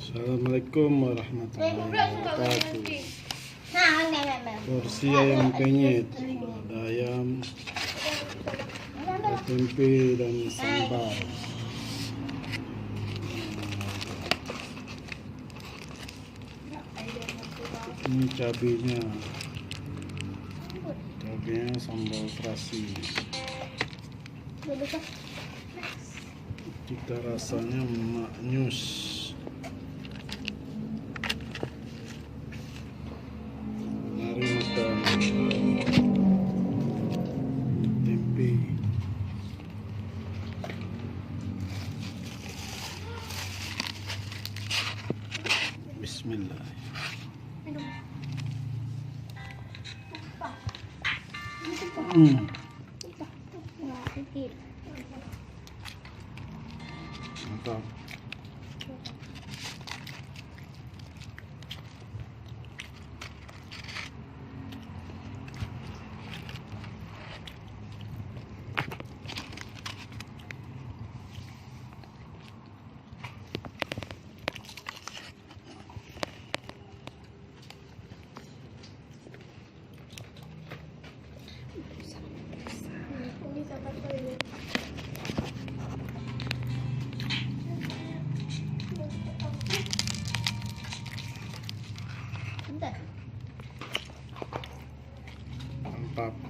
Assalamualaikum warahmatullahi wabarakatuh. Porsi ayam penyet, ada ayam, ada tempe dan sambal. Ini cabenya sambal terasi. Cita rasanya maknyus. Mari makan tempe. Bismillah. Mantap. Mantap.